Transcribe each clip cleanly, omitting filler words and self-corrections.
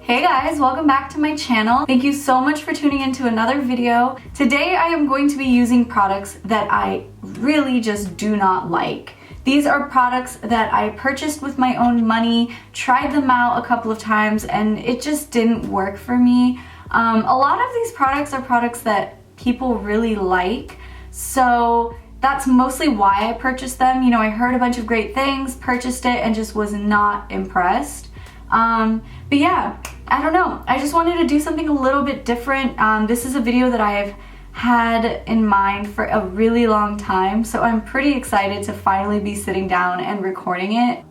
Hey guys, welcome back to my channel. Thank you so much for tuning into another video. Today I am going to be using products that I really just do not like. These are products that I purchased with my own money, tried them out a couple of times, and it just didn't work for me. A lot of these products are products that people really like, so that's mostly why I purchased them. You know, I heard a bunch of great things, purchased it, and just was not impressed. But yeah, I don't know. I just wanted to do something a little bit different. This is a video that I've had in mind for a really long time, so I'm pretty excited to finally be sitting down and recording it.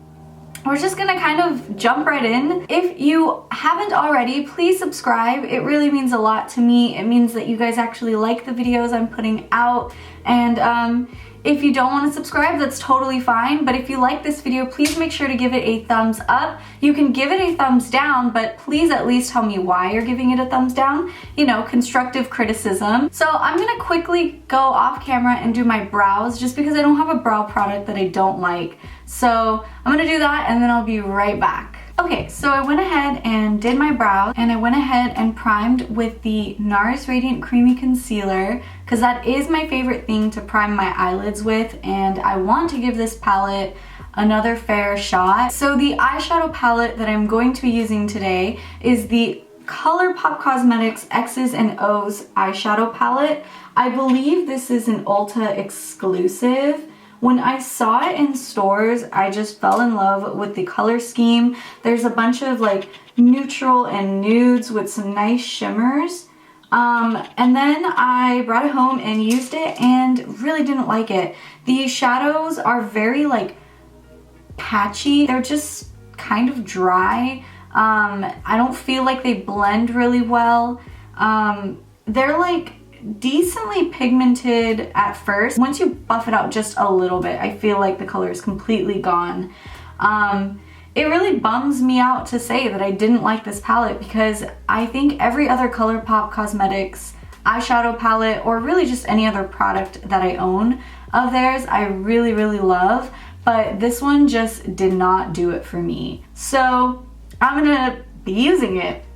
We're just gonna kind of jump right in. If you haven't already, please subscribe. It really means a lot to me. It means that you guys actually like the videos I'm putting out, and if you don't want to subscribe, that's totally fine, but if you like this video, please make sure to give it a thumbs up. You can give it a thumbs down, but please at least tell me why you're giving it a thumbs down. You know, constructive criticism. So I'm gonna quickly go off camera and do my brows, just because I don't have a brow product that I don't like. So I'm gonna do that and then I'll be right back. Okay, so I went ahead and did my brows, and I went ahead and primed with the NARS Radiant Creamy Concealer, because that is my favorite thing to prime my eyelids with, and I want to give this palette another fair shot. So the eyeshadow palette that I'm going to be using today is the Colourpop Cosmetics Exes Ohs eyeshadow palette. I believe this is an Ulta exclusive. When I saw it in stores, I just fell in love with the color scheme. There's a bunch of like neutral and nudes with some nice shimmers. And then I brought it home and used it and really didn't like it. The shadows are very like patchy. They're just kind of dry. I don't feel like they blend really well. They're like decently pigmented at first. Once you buff it out just a little bit, I feel like the color is completely gone. It really bums me out to say that I didn't like this palette, because I think every other Colourpop Cosmetics eyeshadow palette, or really just any other product that I own of theirs, I really, really love, but this one just did not do it for me. So I'm gonna be using it,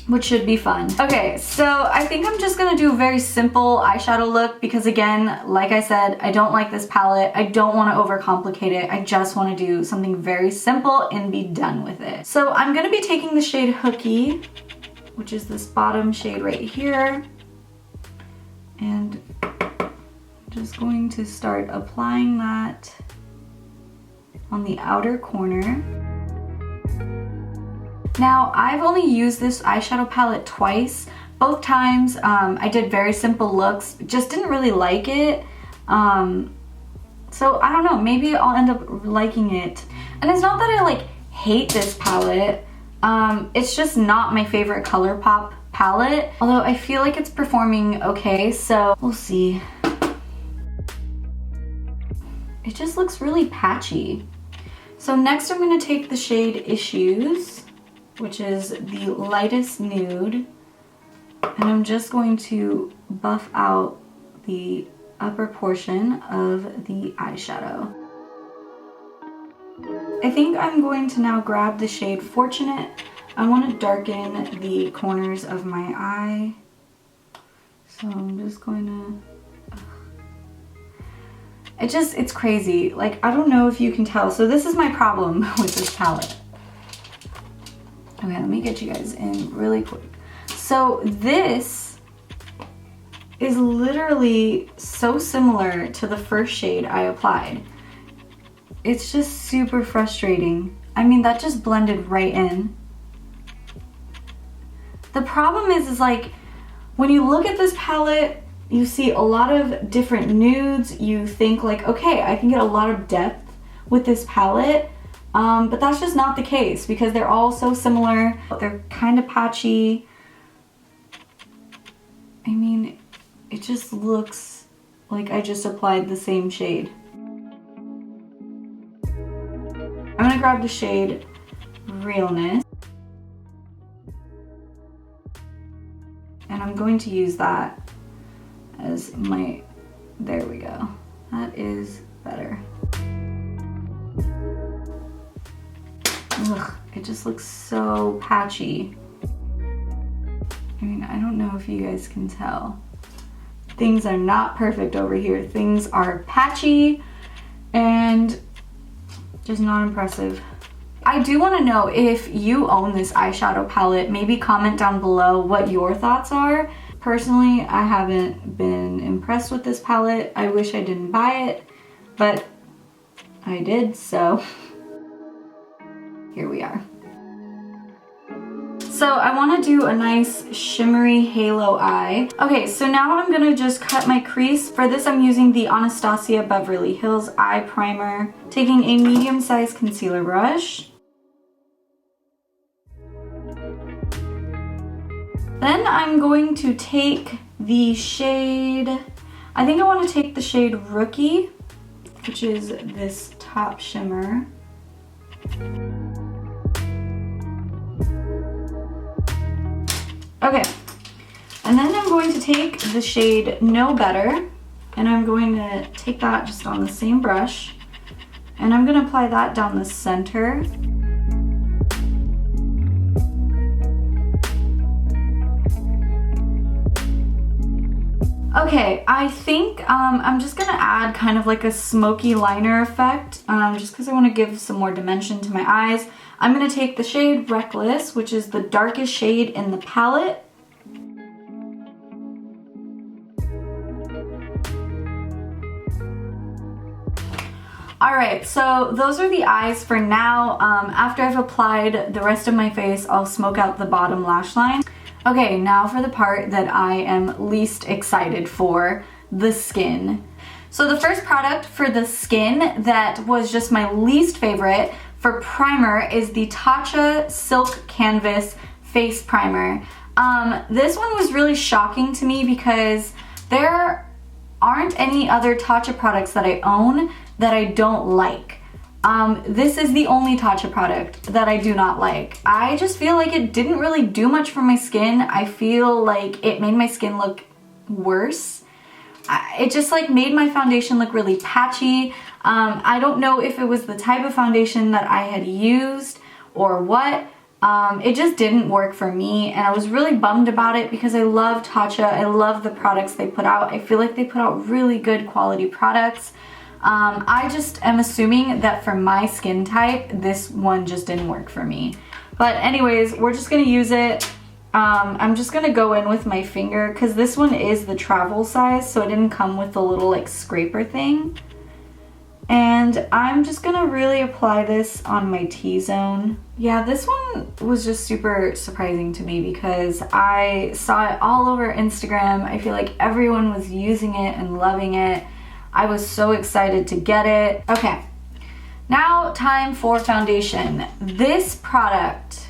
which should be fun. Okay, so I think I'm just gonna do a very simple eyeshadow look, because again, like I said, I don't like this palette. I don't wanna overcomplicate it. I just wanna do something very simple and be done with it. So I'm gonna be taking the shade Hooky, which is this bottom shade right here, and just going to start applying that on the outer corner. Now, I've only used this eyeshadow palette twice. Both times I did very simple looks, just didn't really like it. So I don't know, maybe I'll end up liking it. And it's not that I like hate this palette, it's just not my favorite Colourpop palette. Although I feel like it's performing okay, so we'll see. It just looks really patchy. So next I'm gonna take the shade Issues, which is the lightest nude, and I'm just going to buff out the upper portion of the eyeshadow. I think I'm going to now grab the shade Fortunate. I want to darken the corners of my eye, so I'm just going to... It's crazy. Like, I don't know if you can tell. So this is my problem with this palette. Okay, let me get you guys in really quick. So this is literally so similar to the first shade I applied. It's just super frustrating. I mean, that just blended right in. The problem is like, when you look at this palette, you see a lot of different nudes. You think like, okay, I can get a lot of depth with this palette. But that's just not the case, because they're all so similar. They're kind of patchy. I mean, it just looks like I just applied the same shade. I'm gonna grab the shade Realness, and I'm going to use that as my, there we go. That is better. Ugh, it just looks so patchy. I mean, I don't know if you guys can tell. Things are not perfect over here. Things are patchy and just not impressive. I do want to know if you own this eyeshadow palette. Maybe comment down below what your thoughts are. Personally, I haven't been impressed with this palette. I wish I didn't buy it, but I did, so here we are. So I want to do a nice shimmery halo eye. Okay, so now I'm going to just cut my crease. For this, I'm using the Anastasia Beverly Hills Eye Primer, taking a medium-sized concealer brush. Then I'm going to take the shade, I think I want to take the shade Rookie, which is this top shimmer. Okay, and then I'm going to take the shade Know Better, and I'm going to take that just on the same brush, and I'm going to apply that down the center. Okay, I think I'm just gonna add kind of like a smoky liner effect, just because I want to give some more dimension to my eyes. I'm gonna take the shade Reckless, which is the darkest shade in the palette. Alright, so those are the eyes for now. After I've applied the rest of my face, I'll smoke out the bottom lash line. Okay, now for the part that I am least excited for, the skin. So the first product for the skin that was just my least favorite for primer is the Tarte Silk Canvas Face Primer. This one was really shocking to me because there aren't any other Tarte products that I own that I don't like. This is the only Tarte product that I do not like. I just feel like it didn't really do much for my skin. I feel like it made my skin look worse. It just like made my foundation look really patchy. I don't know if it was the type of foundation that I had used or what. It just didn't work for me, and I was really bummed about it because I love Tarte. I love the products they put out. I feel like they put out really good quality products. I just am assuming that for my skin type, this one just didn't work for me. But anyways, we're just gonna use it. I'm just gonna go in with my finger because this one is the travel size, so it didn't come with the little like scraper thing. And I'm just gonna really apply this on my T-zone. Yeah, this one was just super surprising to me because I saw it all over Instagram. I feel like everyone was using it and loving it. I was so excited to get it. Okay, now time for foundation. This product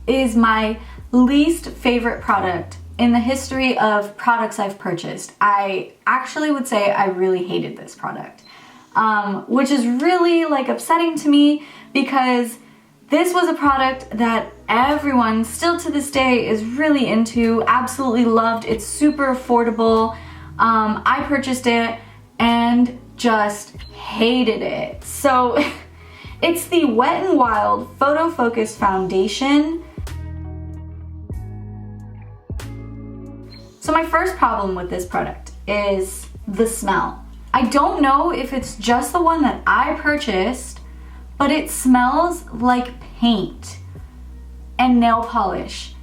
is my least favorite product in the history of products I've purchased. I actually would say I really hated this product, which is really like upsetting to me because this was a product that everyone still to this day is really into, absolutely loved. It's super affordable. I purchased it and just hated it. So it's the Wet n Wild Photo Focus Foundation. So my first problem with this product is the smell. I don't know if it's just the one that I purchased, but it smells like paint and nail polish.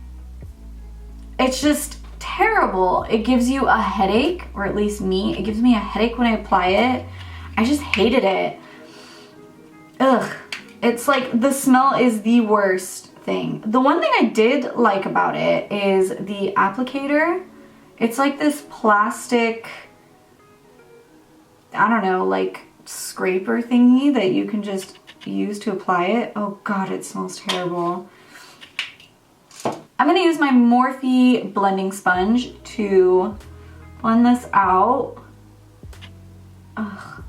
It's just terrible. It gives you a headache, or at least me, it gives me a headache when I apply it. I just hated it. Ugh. It's like the smell is the worst thing. The one thing I did like about it is the applicator. It's like this plastic, I don't know, like scraper thingy that you can just use to apply it. Oh god, it smells terrible. I'm gonna use my Morphe blending sponge to blend this out. Ugh.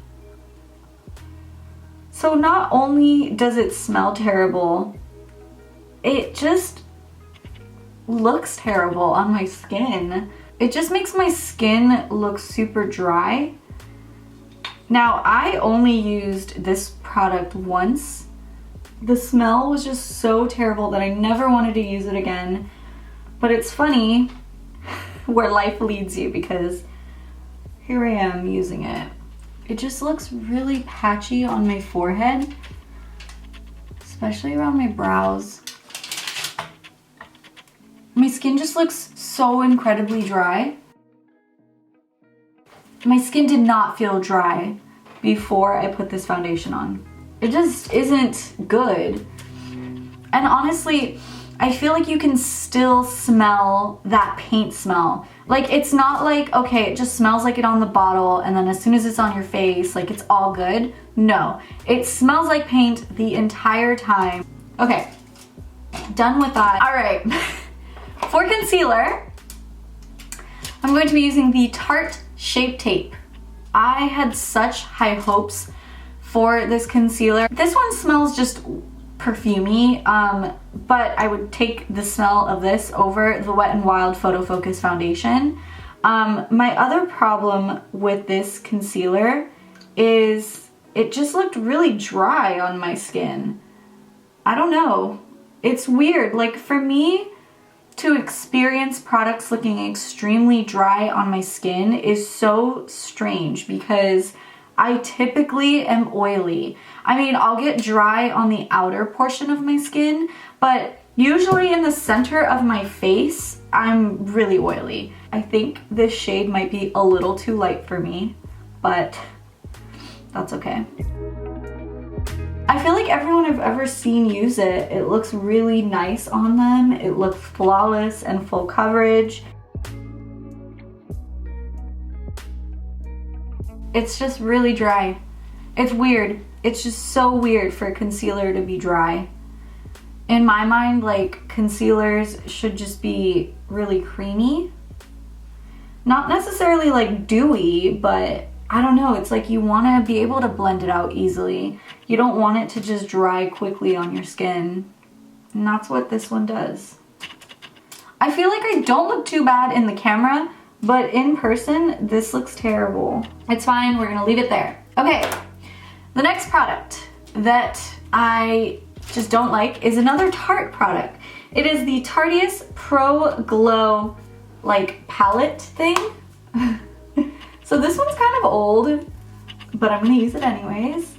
So not only does it smell terrible, it just looks terrible on my skin. It just makes my skin look super dry. Now, I only used this product once. The smell was just so terrible that I never wanted to use it again. But it's funny where life leads you, because here I am using it. It just looks really patchy on my forehead, especially around my brows. My skin just looks so incredibly dry. My skin did not feel dry before I put this foundation on. It just isn't good. And honestly, I feel like you can still smell that paint smell. Like, it's not like, okay, it just smells like it on the bottle and then as soon as it's on your face, like it's all good. No, it smells like paint the entire time. Okay, done with that. All right, for concealer, I'm going to be using the Tarte Shape Tape. I had such high hopes for this concealer. This one smells just perfumey, but I would take the smell of this over the Wet n Wild Photo Focus foundation. My other problem with this concealer is it just looked really dry on my skin. I don't know. It's weird. Like, for me to experience products looking extremely dry on my skin is so strange because I typically am oily. I mean, I'll get dry on the outer portion of my skin, but usually in the center of my face, I'm really oily. I think this shade might be a little too light for me, but that's okay. I feel like everyone I've ever seen use it, it looks really nice on them. It looks flawless and full coverage. It's just really dry. It's weird. It's just so weird for concealer to be dry. In my mind, like, concealers should just be really creamy. Not necessarily like dewy, but I don't know, it's like you want to be able to blend it out easily. You don't want it to just dry quickly on your skin. And that's what this one does. I feel like I don't look too bad in the camera, but in person, this looks terrible. It's fine, we're gonna leave it there. Okay, the next product that I just don't like is another Tarte product. It is the Tarteist Pro Glow, like, palette thing. So this one's kind of old, but I'm gonna use it anyways.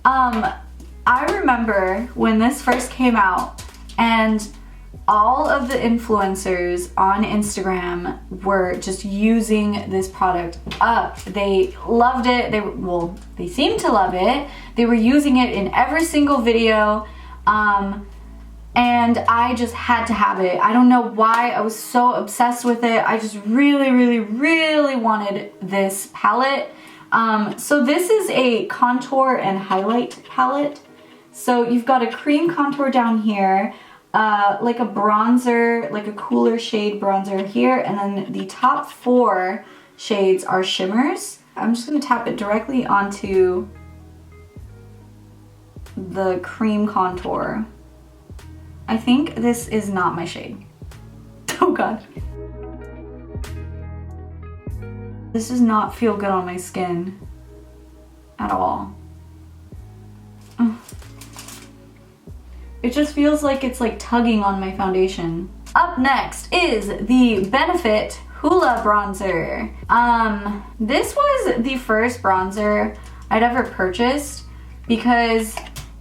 I remember when this first came out and all of the influencers on Instagram were just using this product up. They loved it. They seemed to love it. They were using it in every single video. And I just had to have it. I don't know why I was so obsessed with it. I just really, really, really wanted this palette. So this is a contour and highlight palette. So you've got a cream contour down here, like a bronzer, like a cooler shade bronzer here, and then the top 4 shades are shimmers. I'm just gonna tap it directly onto the cream contour. I think this is not my shade. Oh God. This does not feel good on my skin at all. It just feels like it's like tugging on my foundation. Up next is the Benefit Hoola bronzer. This was the first bronzer I'd ever purchased because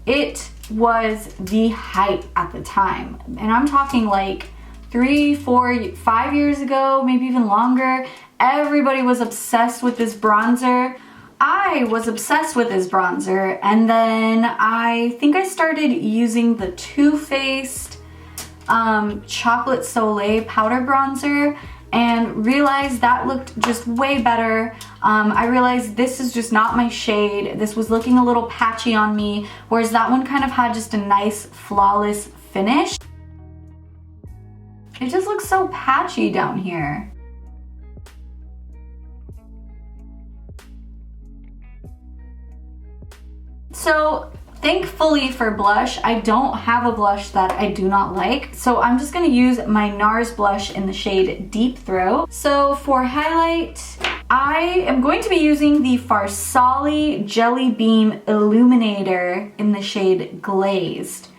it was the hype at the time. And I'm talking like 3, 4, 5 years ago, maybe even longer. Everybody was obsessed with this bronzer. I was obsessed with this bronzer, and then I think I started using the Too Faced Chocolate Soleil powder bronzer and realized that looked just way better. I realized this is just not my shade. This was looking a little patchy on me, whereas that one kind of had just a nice flawless finish. It just looks so patchy down here. So thankfully for blush, I don't have a blush that I do not like. So I'm just gonna use my NARS blush in the shade Deep Throat. So for highlight, I am going to be using the Farsali Jellybeam Illuminator in the shade Glazed.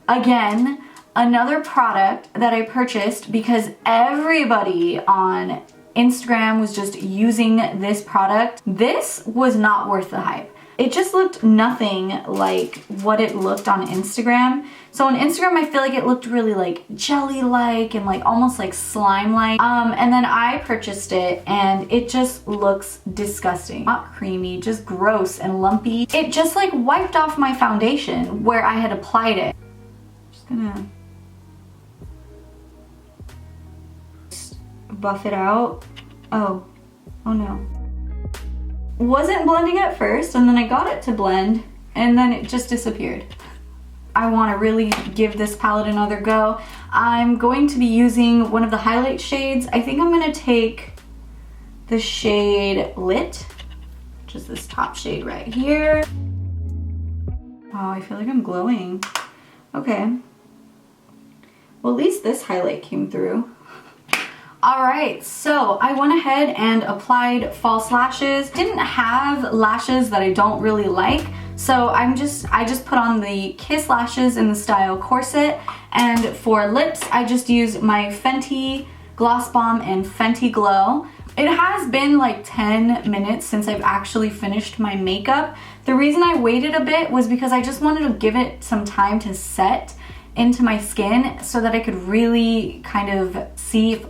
Again, Another product that I purchased because everybody on Instagram was just using this product. This was not worth the hype. It just looked nothing like what it looked on Instagram. So on Instagram, I feel like it looked really like jelly-like and like almost like slime-like. And then I purchased it and it just looks disgusting. Not creamy, just gross and lumpy. It just like wiped off my foundation where I had applied it. Just gonna buff it out. Oh no. Wasn't blending at first, and then I got it to blend and then it just disappeared. I want to really give this palette another go. I'm going to be using one of the highlight shades. I think I'm going to take the shade Lit, which is this top shade right here. Oh, I feel like I'm glowing. Okay. Well, at least this highlight came through. Alright, so I went ahead and applied false lashes. Didn't have lashes that I don't really like, so I just put on the Kiss lashes in the style Corset, and for lips I just used my Fenty Gloss Bomb and Fenty Glow. It has been like 10 minutes since I've actually finished my makeup. The reason I waited a bit was because I just wanted to give it some time to set into my skin so that I could really kind of see if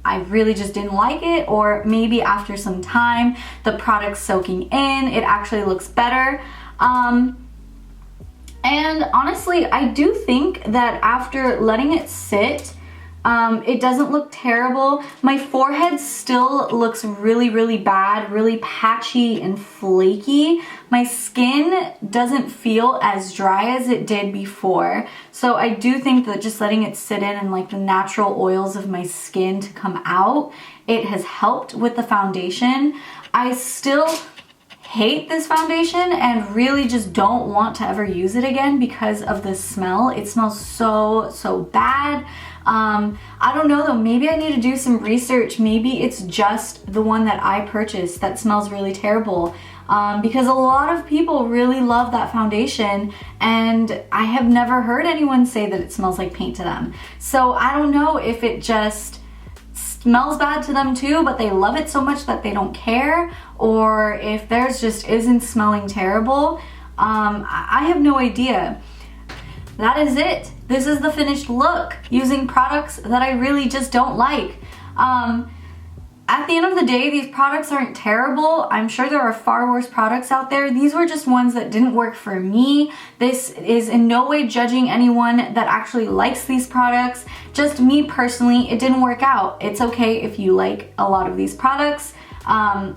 I really just didn't like it, or maybe after some time, the product's soaking in, it actually looks better. And honestly, I do think that after letting it sit, it doesn't look terrible. My forehead still looks really, really bad, really patchy and flaky. My skin doesn't feel as dry as it did before. So I do think that just letting it sit in and like the natural oils of my skin to come out, it has helped with the foundation. I still hate this foundation and really just don't want to ever use it again because of the smell. It smells so bad. I don't know though, maybe I need to do some research. Maybe it's just the one that I purchased that smells really terrible. Because a lot of people really love that foundation and I have never heard anyone say that it smells like paint to them. So I don't know if it just smells bad to them too, but they love it so much that they don't care, or if theirs just isn't smelling terrible. I have no idea. That is it. This is the finished look using products that I really just don't like. At the end of the day, these products aren't terrible. I'm sure there are far worse products out there. These were just ones that didn't work for me. This is in no way judging anyone that actually likes these products. Just me personally, it didn't work out. It's okay if you like a lot of these products.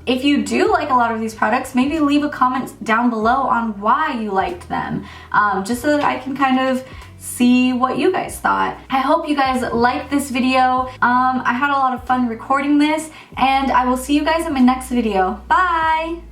If you do like a lot of these products, maybe leave a comment down below on why you liked them, just so that I can kind of see what you guys thought. I hope you guys liked this video. I had a lot of fun recording this, and I will see you guys in my next video. Bye!